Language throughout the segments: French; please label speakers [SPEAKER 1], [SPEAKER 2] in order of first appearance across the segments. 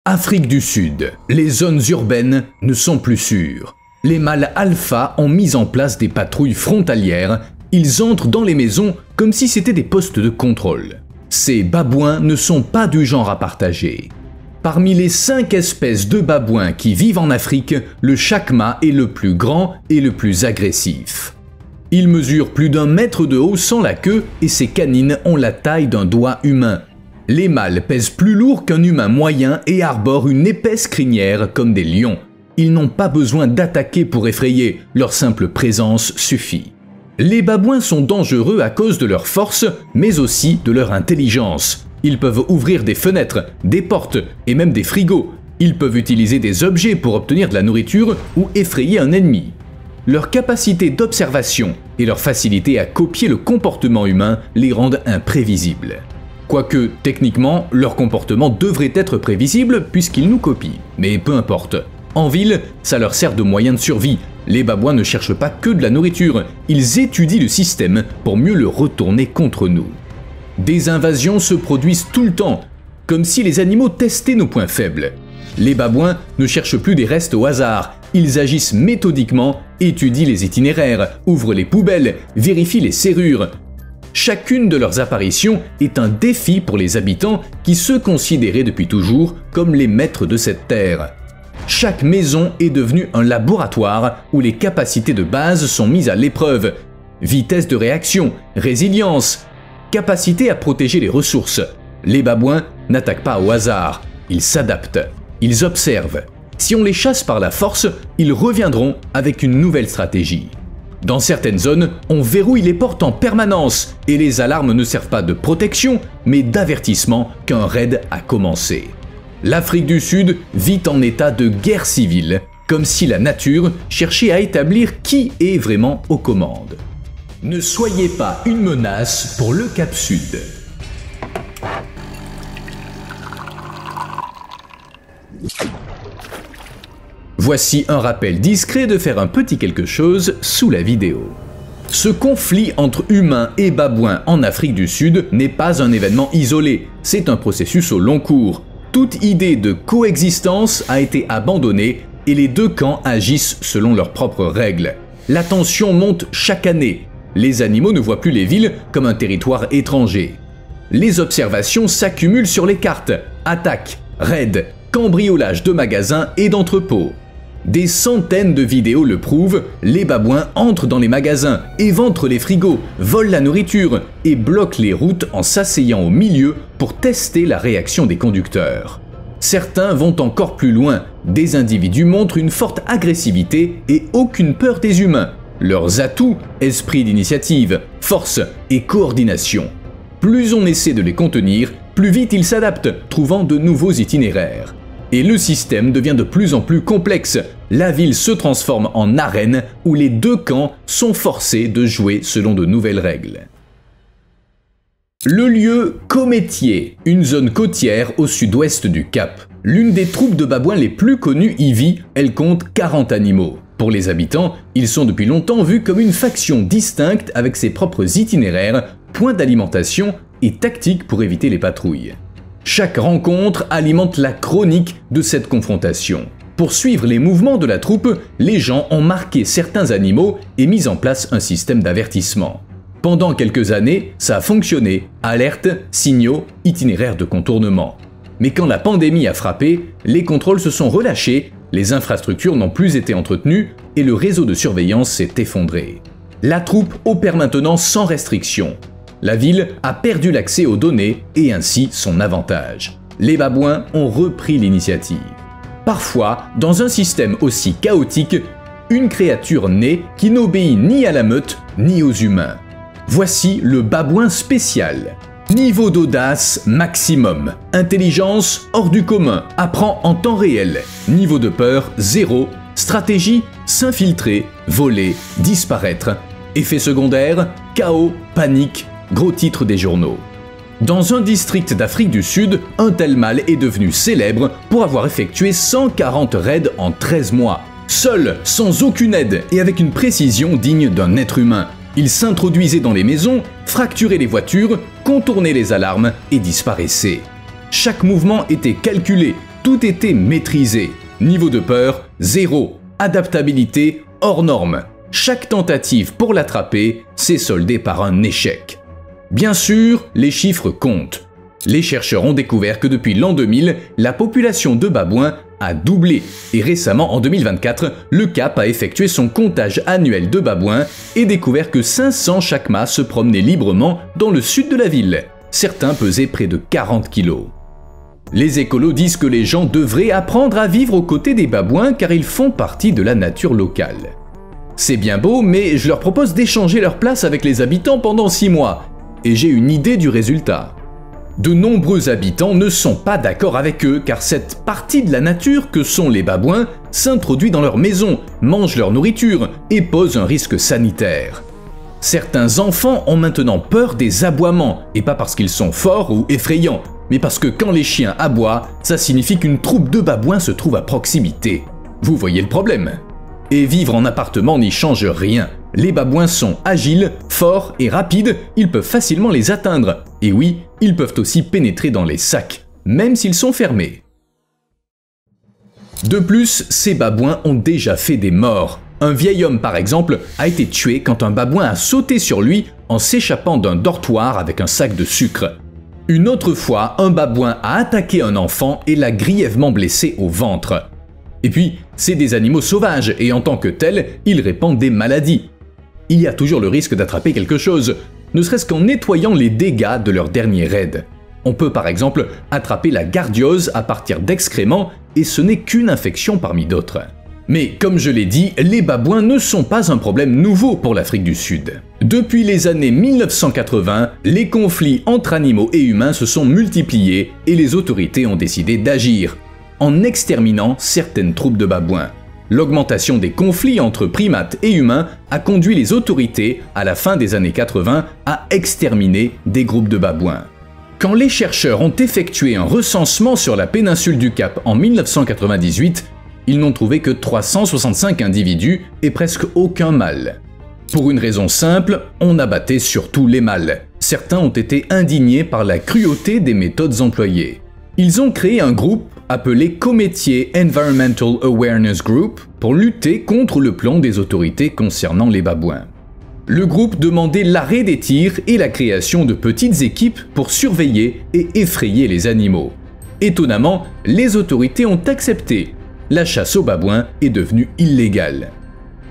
[SPEAKER 1] Afrique du Sud, les zones urbaines ne sont plus sûres. Les mâles alpha ont mis en place des patrouilles frontalières, ils entrent dans les maisons comme si c'était des postes de contrôle. Ces babouins ne sont pas du genre à partager. Parmi les 5 espèces de babouins qui vivent en Afrique, le chacma est le plus grand et le plus agressif. Il mesure plus d'1 mètre de haut sans la queue et ses canines ont la taille d'un doigt humain. Les mâles pèsent plus lourd qu'un humain moyen et arborent une épaisse crinière comme des lions. Ils n'ont pas besoin d'attaquer pour effrayer, leur simple présence suffit. Les babouins sont dangereux à cause de leur force, mais aussi de leur intelligence. Ils peuvent ouvrir des fenêtres, des portes et même des frigos. Ils peuvent utiliser des objets pour obtenir de la nourriture ou effrayer un ennemi. Leur capacité d'observation et leur facilité à copier le comportement humain les rendent imprévisibles. Quoique, techniquement, leur comportement devrait être prévisible puisqu'ils nous copient. Mais peu importe. En ville, ça leur sert de moyen de survie. Les babouins ne cherchent pas que de la nourriture, ils étudient le système pour mieux le retourner contre nous. Des invasions se produisent tout le temps, comme si les animaux testaient nos points faibles. Les babouins ne cherchent plus des restes au hasard, ils agissent méthodiquement, étudient les itinéraires, ouvrent les poubelles, vérifient les serrures. Chacune de leurs apparitions est un défi pour les habitants qui se considéraient depuis toujours comme les maîtres de cette terre. Chaque maison est devenue un laboratoire où les capacités de base sont mises à l'épreuve. Vitesse de réaction, résilience, capacité à protéger les ressources. Les babouins n'attaquent pas au hasard, ils s'adaptent, ils observent. Si on les chasse par la force, ils reviendront avec une nouvelle stratégie. Dans certaines zones, on verrouille les portes en permanence et les alarmes ne servent pas de protection, mais d'avertissement qu'un raid a commencé. L'Afrique du Sud vit en état de guerre civile, comme si la nature cherchait à établir qui est vraiment aux commandes. Ne soyez pas une menace pour le Cap Sud. Voici un rappel discret de faire un petit quelque chose sous la vidéo. Ce conflit entre humains et babouins en Afrique du Sud n'est pas un événement isolé, c'est un processus au long cours. Toute idée de coexistence a été abandonnée et les deux camps agissent selon leurs propres règles. La tension monte chaque année. Les animaux ne voient plus les villes comme un territoire étranger. Les observations s'accumulent sur les cartes. Attaques, raids, cambriolage de magasins et d'entrepôts. Des centaines de vidéos le prouvent, les babouins entrent dans les magasins, éventrent les frigos, volent la nourriture et bloquent les routes en s'asseyant au milieu pour tester la réaction des conducteurs. Certains vont encore plus loin, des individus montrent une forte agressivité et aucune peur des humains. Leurs atouts, esprit d'initiative, force et coordination. Plus on essaie de les contenir, plus vite ils s'adaptent, trouvant de nouveaux itinéraires. Et le système devient de plus en plus complexe. La ville se transforme en arène où les deux camps sont forcés de jouer selon de nouvelles règles. Le lieu Cométier, une zone côtière au sud-ouest du Cap. L'une des troupes de babouins les plus connues y vit, elle compte 40 animaux. Pour les habitants, ils sont depuis longtemps vus comme une faction distincte avec ses propres itinéraires, points d'alimentation et tactiques pour éviter les patrouilles. Chaque rencontre alimente la chronique de cette confrontation. Pour suivre les mouvements de la troupe, les gens ont marqué certains animaux et mis en place un système d'avertissement. Pendant quelques années, ça a fonctionné, alertes, signaux, itinéraires de contournement. Mais quand la pandémie a frappé, les contrôles se sont relâchés, les infrastructures n'ont plus été entretenues et le réseau de surveillance s'est effondré. La troupe opère maintenant sans restriction. La ville a perdu l'accès aux données et ainsi son avantage. Les babouins ont repris l'initiative. Parfois, dans un système aussi chaotique, une créature naît qui n'obéit ni à la meute ni aux humains. Voici le babouin spécial. Niveau d'audace maximum. Intelligence hors du commun, apprend en temps réel. Niveau de peur 0. Stratégie s'infiltrer, voler, disparaître. Effet secondaire chaos, panique. Gros titre des journaux. Dans un district d'Afrique du Sud, un tel mâle est devenu célèbre pour avoir effectué 140 raids en 13 mois. Seul, sans aucune aide et avec une précision digne d'un être humain. Il s'introduisait dans les maisons, fracturait les voitures, contournait les alarmes et disparaissait. Chaque mouvement était calculé, tout était maîtrisé. Niveau de peur, 0. Adaptabilité, hors norme. Chaque tentative pour l'attraper s'est soldée par un échec. Bien sûr, les chiffres comptent. Les chercheurs ont découvert que depuis l'an 2000, la population de babouins a doublé. Et récemment, en 2024, le CAP a effectué son comptage annuel de babouins et découvert que 500 chacmas se promenaient librement dans le sud de la ville. Certains pesaient près de 40 kilos. Les écolos disent que les gens devraient apprendre à vivre aux côtés des babouins car ils font partie de la nature locale. C'est bien beau, mais je leur propose d'échanger leur place avec les habitants pendant 6 mois. Et j'ai une idée du résultat. De nombreux habitants ne sont pas d'accord avec eux car cette partie de la nature que sont les babouins s'introduit dans leur maison, mange leur nourriture et pose un risque sanitaire. Certains enfants ont maintenant peur des aboiements, et pas parce qu'ils sont forts ou effrayants, mais parce que quand les chiens aboient, ça signifie qu'une troupe de babouins se trouve à proximité. Vous voyez le problème? Et vivre en appartement n'y change rien. Les babouins sont agiles, forts et rapides, ils peuvent facilement les atteindre. Et oui, ils peuvent aussi pénétrer dans les sacs, même s'ils sont fermés. De plus, ces babouins ont déjà fait des morts. Un vieil homme, par exemple, a été tué quand un babouin a sauté sur lui en s'échappant d'un dortoir avec un sac de sucre. Une autre fois, un babouin a attaqué un enfant et l'a grièvement blessé au ventre. Et puis, c'est des animaux sauvages et en tant que tels, ils répandent des maladies. Il y a toujours le risque d'attraper quelque chose, ne serait-ce qu'en nettoyant les dégâts de leur dernier raid. On peut par exemple attraper la gardiose à partir d'excréments et ce n'est qu'une infection parmi d'autres. Mais comme je l'ai dit, les babouins ne sont pas un problème nouveau pour l'Afrique du Sud. Depuis les années 1980, les conflits entre animaux et humains se sont multipliés et les autorités ont décidé d'agir, en exterminant certaines troupes de babouins. L'augmentation des conflits entre primates et humains a conduit les autorités, à la fin des années 80, à exterminer des groupes de babouins. Quand les chercheurs ont effectué un recensement sur la péninsule du Cap en 1998, ils n'ont trouvé que 365 individus et presque aucun mâle. Pour une raison simple, on abattait surtout les mâles. Certains ont été indignés par la cruauté des méthodes employées. Ils ont créé un groupe appelé Cométier Environmental Awareness Group pour lutter contre le plan des autorités concernant les babouins. Le groupe demandait l'arrêt des tirs et la création de petites équipes pour surveiller et effrayer les animaux. Étonnamment, les autorités ont accepté. La chasse aux babouins est devenue illégale.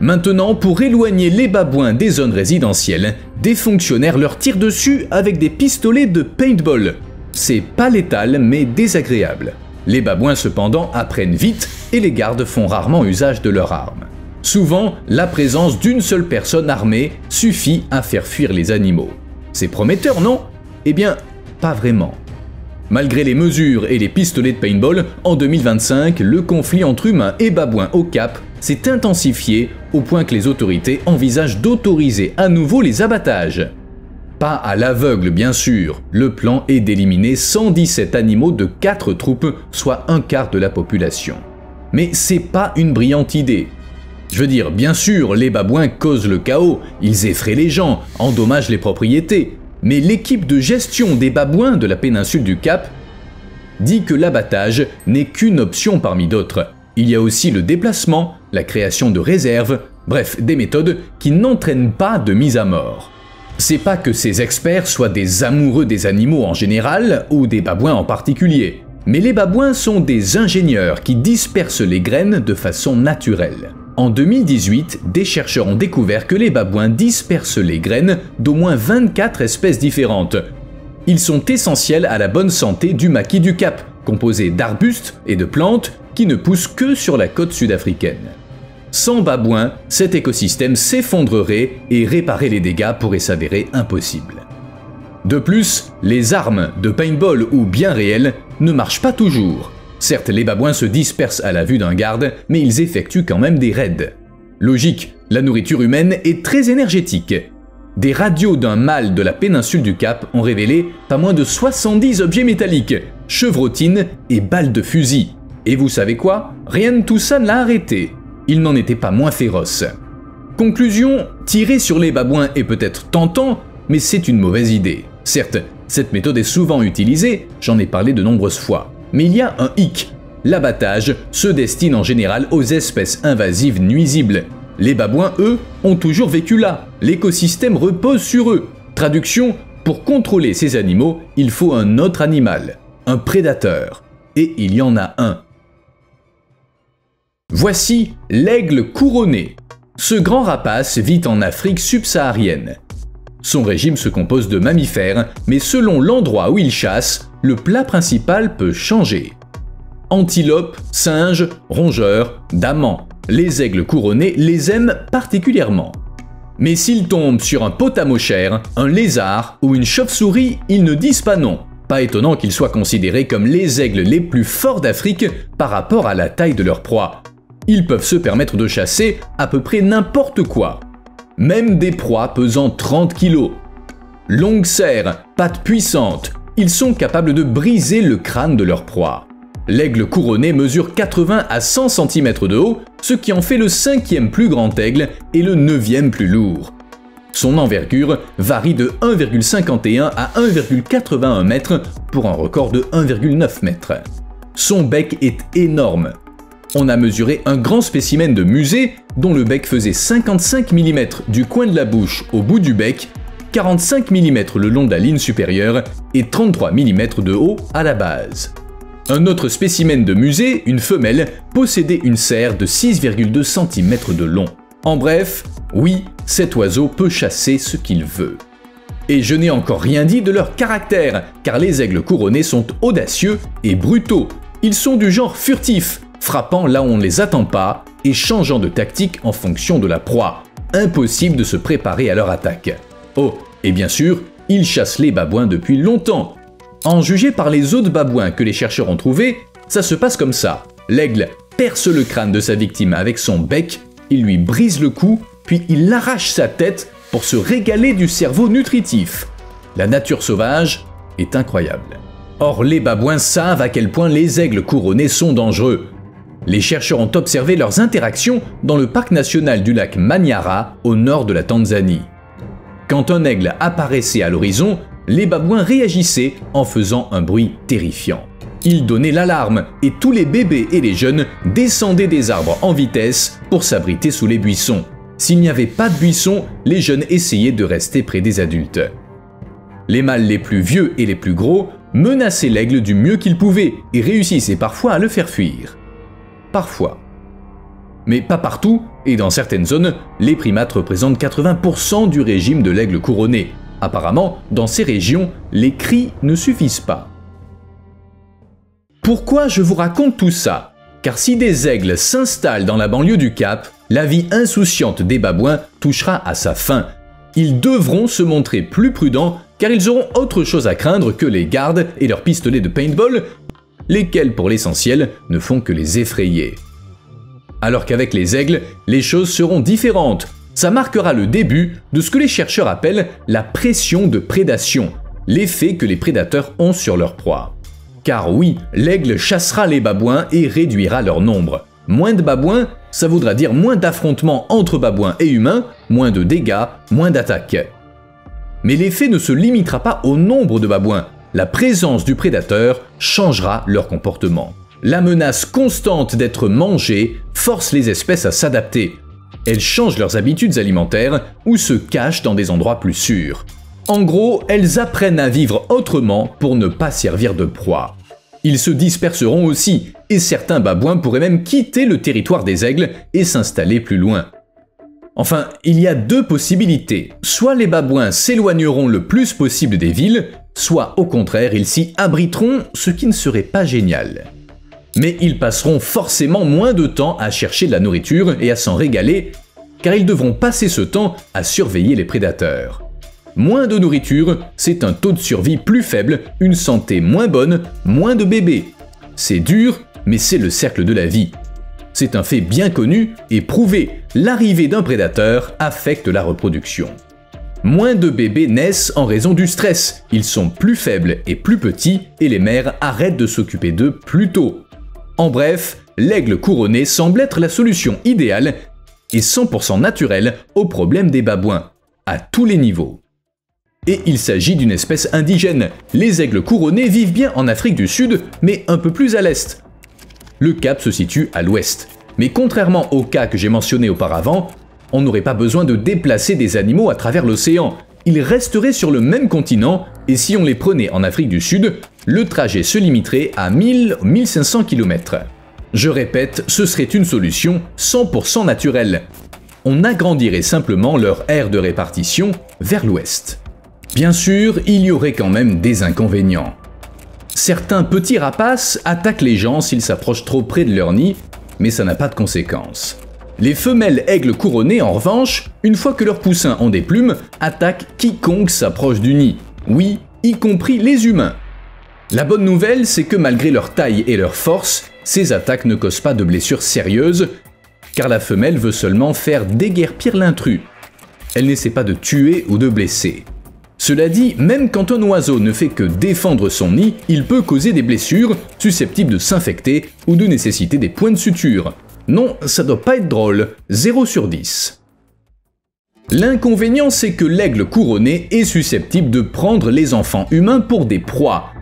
[SPEAKER 1] Maintenant, pour éloigner les babouins des zones résidentielles, des fonctionnaires leur tirent dessus avec des pistolets de paintball. C'est pas létal, mais désagréable. Les babouins cependant apprennent vite et les gardes font rarement usage de leurs armes. Souvent, la présence d'une seule personne armée suffit à faire fuir les animaux. C'est prometteur, non? Eh bien, pas vraiment. Malgré les mesures et les pistolets de paintball, en 2025, le conflit entre humains et babouins au Cap s'est intensifié au point que les autorités envisagent d'autoriser à nouveau les abattages. Pas à l'aveugle bien sûr, le plan est d'éliminer 117 animaux de 4 troupes, soit un quart de la population. Mais c'est pas une brillante idée. Je veux dire, bien sûr, les babouins causent le chaos, ils effraient les gens, endommagent les propriétés, mais l'équipe de gestion des babouins de la péninsule du Cap dit que l'abattage n'est qu'une option parmi d'autres. Il y a aussi le déplacement, la création de réserves, bref, des méthodes qui n'entraînent pas de mise à mort. C'est pas que ces experts soient des amoureux des animaux en général ou des babouins en particulier, mais les babouins sont des ingénieurs qui dispersent les graines de façon naturelle. En 2018, des chercheurs ont découvert que les babouins dispersent les graines d'au moins 24 espèces différentes. Ils sont essentiels à la bonne santé du maquis du Cap, composé d'arbustes et de plantes qui ne poussent que sur la côte sud-africaine. Sans babouins, cet écosystème s'effondrerait et réparer les dégâts pourrait s'avérer impossible. De plus, les armes de paintball ou bien réelles ne marchent pas toujours. Certes, les babouins se dispersent à la vue d'un garde, mais ils effectuent quand même des raids. Logique, la nourriture humaine est très énergétique. Des radios d'un mâle de la péninsule du Cap ont révélé pas moins de 70 objets métalliques, chevrotines et balles de fusil. Et vous savez quoi? Rien de tout ça ne l'a arrêté. Il n'en était pas moins féroce. Conclusion, tirer sur les babouins est peut-être tentant, mais c'est une mauvaise idée. Certes, cette méthode est souvent utilisée, j'en ai parlé de nombreuses fois. Mais il y a un hic. L'abattage se destine en général aux espèces invasives nuisibles. Les babouins, eux, ont toujours vécu là. L'écosystème repose sur eux. Traduction, pour contrôler ces animaux, il faut un autre animal, un prédateur. Et il y en a un. Voici l'aigle couronné. Ce grand rapace vit en Afrique subsaharienne. Son régime se compose de mammifères, mais selon l'endroit où il chasse, le plat principal peut changer. Antilopes, singes, rongeurs, damans. Les aigles couronnés les aiment particulièrement. Mais s'ils tombent sur un potamochère, un lézard ou une chauve-souris, ils ne disent pas non. Pas étonnant qu'ils soient considérés comme les aigles les plus forts d'Afrique par rapport à la taille de leur proie. Ils peuvent se permettre de chasser à peu près n'importe quoi. Même des proies pesant 30 kg. Longues serres, pattes puissantes, ils sont capables de briser le crâne de leur proie. L'aigle couronné mesure 80 à 100 cm de haut, ce qui en fait le 5e plus grand aigle et le 9e plus lourd. Son envergure varie de 1,51 à 1,81 m pour un record de 1,9 m. Son bec est énorme. On a mesuré un grand spécimen de musée dont le bec faisait 55 mm du coin de la bouche au bout du bec, 45 mm le long de la ligne supérieure et 33 mm de haut à la base. Un autre spécimen de musée, une femelle, possédait une serre de 6,2 cm de long. En bref, oui, cet oiseau peut chasser ce qu'il veut. Et je n'ai encore rien dit de leur caractère, car les aigles couronnés sont audacieux et brutaux. Ils sont du genre furtif, frappant là où on ne les attend pas et changeant de tactique en fonction de la proie. Impossible de se préparer à leur attaque. Oh, et bien sûr, ils chassent les babouins depuis longtemps. En juger par les os de babouins que les chercheurs ont trouvés, ça se passe comme ça. L'aigle perce le crâne de sa victime avec son bec, il lui brise le cou, puis il arrache sa tête pour se régaler du cerveau nutritif. La nature sauvage est incroyable. Or, les babouins savent à quel point les aigles couronnés sont dangereux. Les chercheurs ont observé leurs interactions dans le parc national du lac Manyara, au nord de la Tanzanie. Quand un aigle apparaissait à l'horizon, les babouins réagissaient en faisant un bruit terrifiant. Ils donnaient l'alarme et tous les bébés et les jeunes descendaient des arbres en vitesse pour s'abriter sous les buissons. S'il n'y avait pas de buissons, les jeunes essayaient de rester près des adultes. Les mâles les plus vieux et les plus gros menaçaient l'aigle du mieux qu'ils pouvaient et réussissaient parfois à le faire fuir. Parfois. Mais pas partout, et dans certaines zones, les primates représentent 80% du régime de l'aigle couronné. Apparemment, dans ces régions, les cris ne suffisent pas. Pourquoi je vous raconte tout ça? Car si des aigles s'installent dans la banlieue du Cap, la vie insouciante des babouins touchera à sa fin. Ils devront se montrer plus prudents car ils auront autre chose à craindre que les gardes et leurs pistolets de paintball, lesquels pour l'essentiel ne font que les effrayer. Alors qu'avec les aigles, les choses seront différentes. Ça marquera le début de ce que les chercheurs appellent la pression de prédation, l'effet que les prédateurs ont sur leur proie. Car oui, l'aigle chassera les babouins et réduira leur nombre. Moins de babouins, ça voudra dire moins d'affrontements entre babouins et humains, moins de dégâts, moins d'attaques. Mais l'effet ne se limitera pas au nombre de babouins. La présence du prédateur changera leur comportement. La menace constante d'être mangée force les espèces à s'adapter. Elles changent leurs habitudes alimentaires ou se cachent dans des endroits plus sûrs. En gros, elles apprennent à vivre autrement pour ne pas servir de proie. Ils se disperseront aussi, et certains babouins pourraient même quitter le territoire des aigles et s'installer plus loin. Enfin, il y a deux possibilités. Soit les babouins s'éloigneront le plus possible des villes, soit au contraire ils s'y abriteront, ce qui ne serait pas génial. Mais ils passeront forcément moins de temps à chercher de la nourriture et à s'en régaler, car ils devront passer ce temps à surveiller les prédateurs. Moins de nourriture, c'est un taux de survie plus faible, une santé moins bonne, moins de bébés. C'est dur, mais c'est le cercle de la vie. C'est un fait bien connu et prouvé, l'arrivée d'un prédateur affecte la reproduction. Moins de bébés naissent en raison du stress, ils sont plus faibles et plus petits et les mères arrêtent de s'occuper d'eux plus tôt. En bref, l'aigle couronné semble être la solution idéale et 100% naturelle au problème des babouins, à tous les niveaux. Et il s'agit d'une espèce indigène. Les aigles couronnés vivent bien en Afrique du Sud, mais un peu plus à l'est. le cap se situe à l'ouest. Mais contrairement au cas que j'ai mentionné auparavant, on n'aurait pas besoin de déplacer des animaux à travers l'océan. Ils resteraient sur le même continent et si on les prenait en Afrique du Sud, le trajet se limiterait à 1000-1500 km. Je répète, ce serait une solution 100% naturelle. On agrandirait simplement leur aire de répartition vers l'ouest. Bien sûr, il y aurait quand même des inconvénients. Certains petits rapaces attaquent les gens s'ils s'approchent trop près de leur nid, mais ça n'a pas de conséquences. Les femelles aigles couronnées, en revanche, une fois que leurs poussins ont des plumes, attaquent quiconque s'approche du nid. Oui, y compris les humains. La bonne nouvelle, c'est que malgré leur taille et leur force, ces attaques ne causent pas de blessures sérieuses, car la femelle veut seulement faire déguerpir l'intrus. Elle n'essaie pas de tuer ou de blesser. Cela dit, même quand un oiseau ne fait que défendre son nid, il peut causer des blessures, susceptibles de s'infecter ou de nécessiter des points de suture. Non, ça doit pas être drôle, 0 sur 10. L'inconvénient, c'est que l'aigle couronné est susceptible de prendre les enfants humains pour des proies.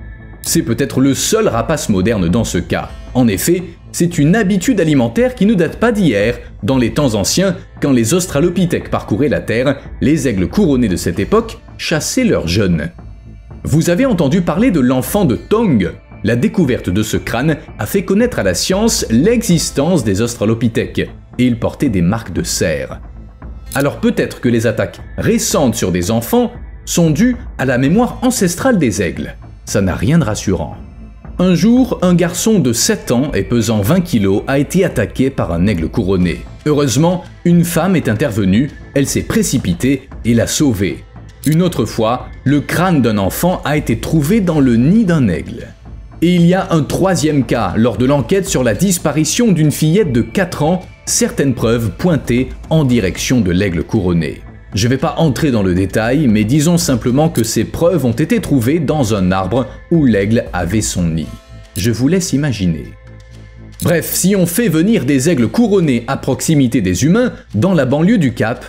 [SPEAKER 1] C'est peut-être le seul rapace moderne dans ce cas. En effet, c'est une habitude alimentaire qui ne date pas d'hier. Dans les temps anciens, quand les australopithèques parcouraient la Terre, les aigles couronnés de cette époque chassaient leurs jeunes. Vous avez entendu parler de l'enfant de Tong? La découverte de ce crâne a fait connaître à la science l'existence des australopithèques, et il portait des marques de serre. Alors peut-être que les attaques récentes sur des enfants sont dues à la mémoire ancestrale des aigles. Ça n'a rien de rassurant. Un jour, un garçon de 7 ans et pesant 20 kg a été attaqué par un aigle couronné. Heureusement, une femme est intervenue, elle s'est précipitée et l'a sauvé. Une autre fois, le crâne d'un enfant a été trouvé dans le nid d'un aigle. Et il y a un troisième cas, lors de l'enquête sur la disparition d'une fillette de 4 ans, certaines preuves pointaient en direction de l'aigle couronné. Je ne vais pas entrer dans le détail, mais disons simplement que ces preuves ont été trouvées dans un arbre où l'aigle avait son nid. Je vous laisse imaginer. Bref, si on fait venir des aigles couronnés à proximité des humains, dans la banlieue du Cap,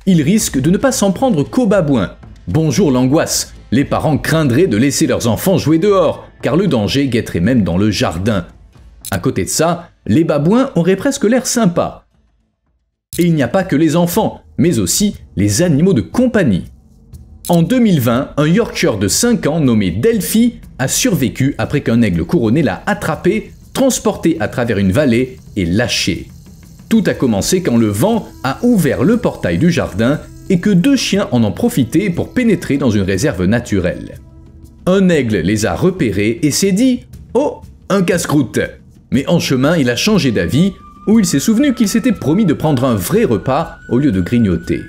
[SPEAKER 1] ils risquent de ne pas s'en prendre qu'aux babouins. Bonjour l'angoisse, les parents craindraient de laisser leurs enfants jouer dehors, car le danger guetterait même dans le jardin. À côté de ça, les babouins auraient presque l'air sympas. Et il n'y a pas que les enfants, mais aussi les animaux de compagnie. En 2020, un Yorkshire de 5 ans nommé Delphi a survécu après qu'un aigle couronné l'a attrapé, transporté à travers une vallée et lâché. Tout a commencé quand le vent a ouvert le portail du jardin et que 2 chiens en ont profité pour pénétrer dans une réserve naturelle. Un aigle les a repérés et s'est dit « Oh, un casse-croûte !» Mais en chemin, il a changé d'avis, où il s'est souvenu qu'il s'était promis de prendre un vrai repas au lieu de grignoter.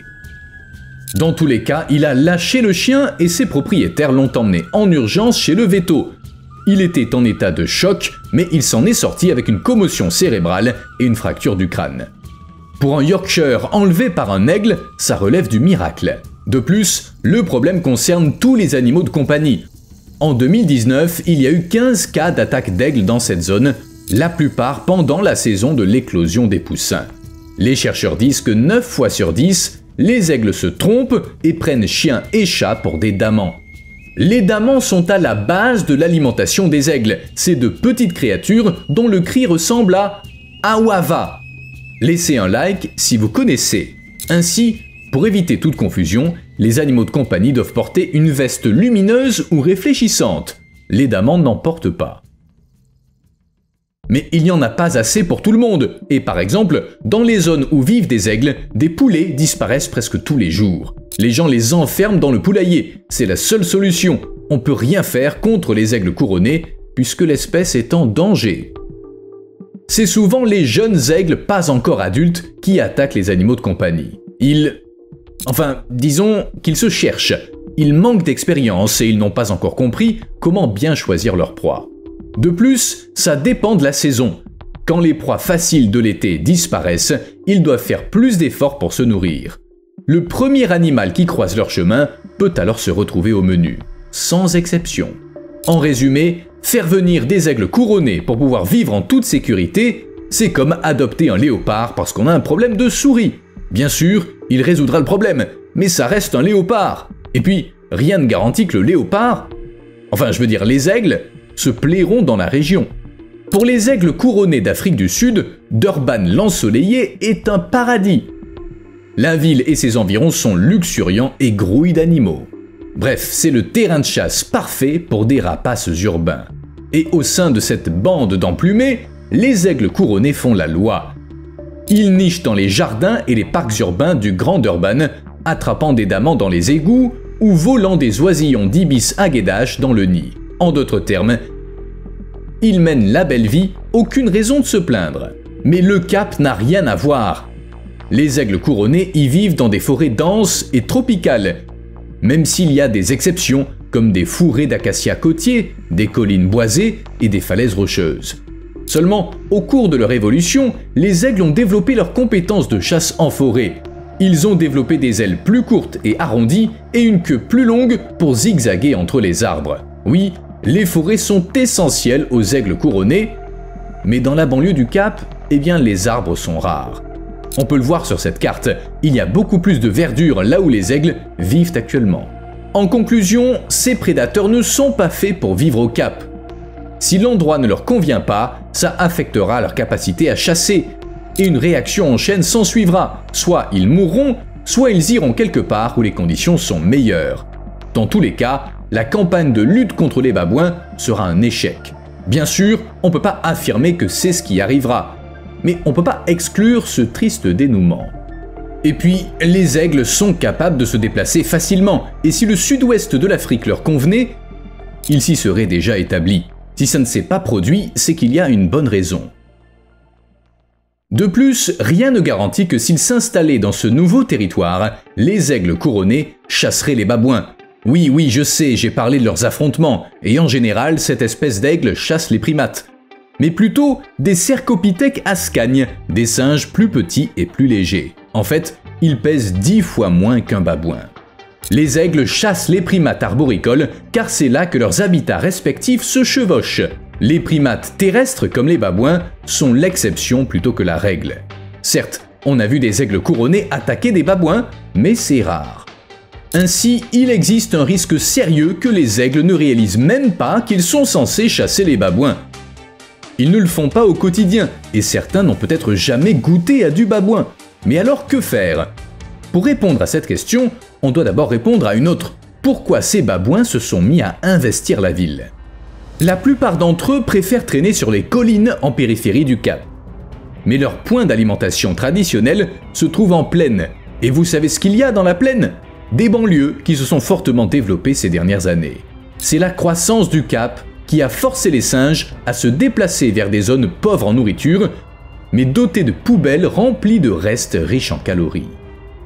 [SPEAKER 1] Dans tous les cas, il a lâché le chien et ses propriétaires l'ont emmené en urgence chez le véto. Il était en état de choc, mais il s'en est sorti avec une commotion cérébrale et une fracture du crâne. Pour un Yorkshire enlevé par un aigle, ça relève du miracle. De plus, le problème concerne tous les animaux de compagnie. En 2019, il y a eu 15 cas d'attaque d'aigle dans cette zone, la plupart pendant la saison de l'éclosion des poussins. Les chercheurs disent que 9 fois sur 10, les aigles se trompent et prennent chiens et chats pour des damans. Les damans sont à la base de l'alimentation des aigles, ces de petites créatures dont le cri ressemble à « Awava ». Laissez un like si vous connaissez. Ainsi, pour éviter toute confusion, les animaux de compagnie doivent porter une veste lumineuse ou réfléchissante. Les damans n'en portent pas. Mais il n'y en a pas assez pour tout le monde, et par exemple, dans les zones où vivent des aigles, des poulets disparaissent presque tous les jours. Les gens les enferment dans le poulailler, c'est la seule solution. On ne peut rien faire contre les aigles couronnés, puisque l'espèce est en danger. C'est souvent les jeunes aigles pas encore adultes qui attaquent les animaux de compagnie. Disons qu'ils se cherchent. Ils manquent d'expérience et ils n'ont pas encore compris comment bien choisir leur proie. De plus, ça dépend de la saison. Quand les proies faciles de l'été disparaissent, ils doivent faire plus d'efforts pour se nourrir. Le premier animal qui croise leur chemin peut alors se retrouver au menu, sans exception. En résumé, faire venir des aigles couronnés pour pouvoir vivre en toute sécurité, c'est comme adopter un léopard parce qu'on a un problème de souris. Bien sûr, il résoudra le problème, mais ça reste un léopard. Et puis, rien ne garantit que le léopard, les aigles, se plairont dans la région. Pour les aigles couronnés d'Afrique du Sud, Durban l'ensoleillé est un paradis. La ville et ses environs sont luxuriants et grouillent d'animaux. Bref, c'est le terrain de chasse parfait pour des rapaces urbains. Et au sein de cette bande d'emplumés, les aigles couronnés font la loi. Ils nichent dans les jardins et les parcs urbains du Grand Durban, attrapant des damans dans les égouts ou volant des oisillons d'ibis aguedache dans le nid. En d'autres termes, ils mènent la belle vie, aucune raison de se plaindre. Mais le Cap n'a rien à voir. Les aigles couronnés y vivent dans des forêts denses et tropicales, même s'il y a des exceptions comme des fourrés d'acacias côtiers, des collines boisées et des falaises rocheuses. Seulement, au cours de leur évolution, les aigles ont développé leurs compétences de chasse en forêt. Ils ont développé des ailes plus courtes et arrondies et une queue plus longue pour zigzaguer entre les arbres. Oui, les forêts sont essentielles aux aigles couronnés, mais dans la banlieue du Cap, les arbres sont rares. On peut le voir sur cette carte, il y a beaucoup plus de verdure là où les aigles vivent actuellement. En conclusion, ces prédateurs ne sont pas faits pour vivre au Cap. Si l'endroit ne leur convient pas, ça affectera leur capacité à chasser, et une réaction en chaîne s'ensuivra. Soit ils mourront, soit ils iront quelque part où les conditions sont meilleures. Dans tous les cas, la campagne de lutte contre les babouins sera un échec. Bien sûr, on ne peut pas affirmer que c'est ce qui arrivera, mais on ne peut pas exclure ce triste dénouement. Et puis, les aigles sont capables de se déplacer facilement, et si le sud-ouest de l'Afrique leur convenait, ils s'y seraient déjà établis. Si ça ne s'est pas produit, c'est qu'il y a une bonne raison. De plus, rien ne garantit que s'ils s'installaient dans ce nouveau territoire, les aigles couronnés chasseraient les babouins. Oui, je sais, j'ai parlé de leurs affrontements, et en général, cette espèce d'aigle chasse les primates. Mais plutôt des cercopithèques ascagnes, des singes plus petits et plus légers. En fait, ils pèsent 10 fois moins qu'un babouin. Les aigles chassent les primates arboricoles car c'est là que leurs habitats respectifs se chevauchent. Les primates terrestres comme les babouins sont l'exception plutôt que la règle. Certes, on a vu des aigles couronnés attaquer des babouins, mais c'est rare. Ainsi, il existe un risque sérieux que les aigles ne réalisent même pas qu'ils sont censés chasser les babouins. Ils ne le font pas au quotidien, et certains n'ont peut-être jamais goûté à du babouin. Mais alors que faire? Pour répondre à cette question, on doit d'abord répondre à une autre. Pourquoi ces babouins se sont mis à investir la ville? La plupart d'entre eux préfèrent traîner sur les collines en périphérie du Cap. Mais leur point d'alimentation traditionnel se trouve en plaine. Et vous savez ce qu'il y a dans la plaine? Des banlieues qui se sont fortement développées ces dernières années. C'est la croissance du Cap qui a forcé les singes à se déplacer vers des zones pauvres en nourriture, mais dotées de poubelles remplies de restes riches en calories.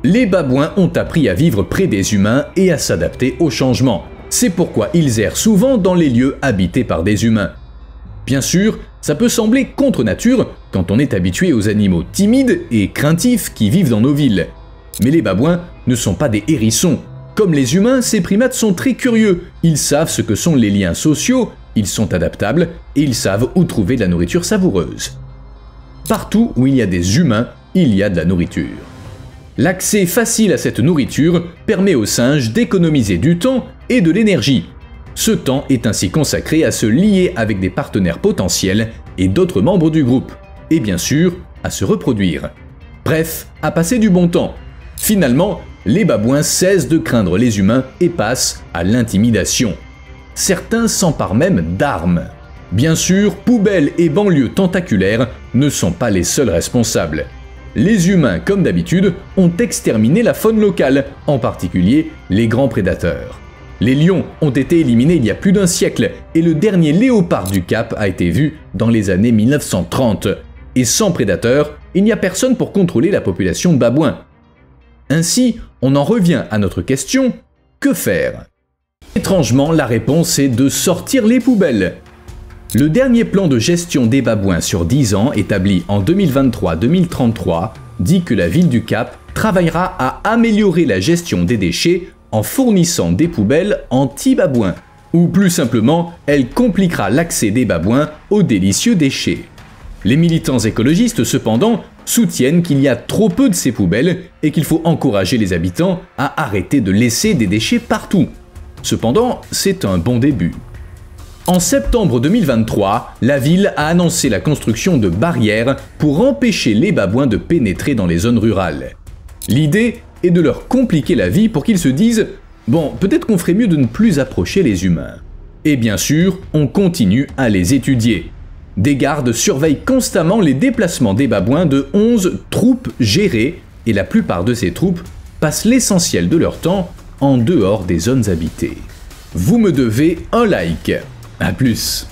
[SPEAKER 1] Les babouins ont appris à vivre près des humains et à s'adapter au changement. C'est pourquoi ils errent souvent dans les lieux habités par des humains. Bien sûr, ça peut sembler contre nature quand on est habitué aux animaux timides et craintifs qui vivent dans nos villes. Mais les babouins ne sont pas des hérissons. Comme les humains, ces primates sont très curieux. Ils savent ce que sont les liens sociaux, ils sont adaptables et ils savent où trouver de la nourriture savoureuse. Partout où il y a des humains, il y a de la nourriture. L'accès facile à cette nourriture permet aux singes d'économiser du temps et de l'énergie. Ce temps est ainsi consacré à se lier avec des partenaires potentiels et d'autres membres du groupe, et bien sûr, à se reproduire. Bref, à passer du bon temps. Finalement, les babouins cessent de craindre les humains et passent à l'intimidation. Certains s'emparent même d'armes. Bien sûr, poubelles et banlieues tentaculaires ne sont pas les seuls responsables. Les humains, comme d'habitude, ont exterminé la faune locale, en particulier les grands prédateurs. Les lions ont été éliminés il y a plus d'un siècle et le dernier léopard du Cap a été vu dans les années 1930. Et sans prédateurs, il n'y a personne pour contrôler la population de babouins. Ainsi, on en revient à notre question, que faire? Étrangement, la réponse est de sortir les poubelles. Le dernier plan de gestion des babouins sur 10 ans, établi en 2023-2033, dit que la ville du Cap travaillera à améliorer la gestion des déchets en fournissant des poubelles anti-babouins. Ou plus simplement, elle compliquera l'accès des babouins aux délicieux déchets. Les militants écologistes, cependant, soutiennent qu'il y a trop peu de ces poubelles et qu'il faut encourager les habitants à arrêter de laisser des déchets partout. Cependant, c'est un bon début. En septembre 2023, la ville a annoncé la construction de barrières pour empêcher les babouins de pénétrer dans les zones rurales. L'idée est de leur compliquer la vie pour qu'ils se disent « Bon, peut-être qu'on ferait mieux de ne plus approcher les humains ». Et bien sûr, on continue à les étudier. Des gardes surveillent constamment les déplacements des babouins de 11 troupes gérées, et la plupart de ces troupes passent l'essentiel de leur temps en dehors des zones habitées. Vous me devez un like. À plus.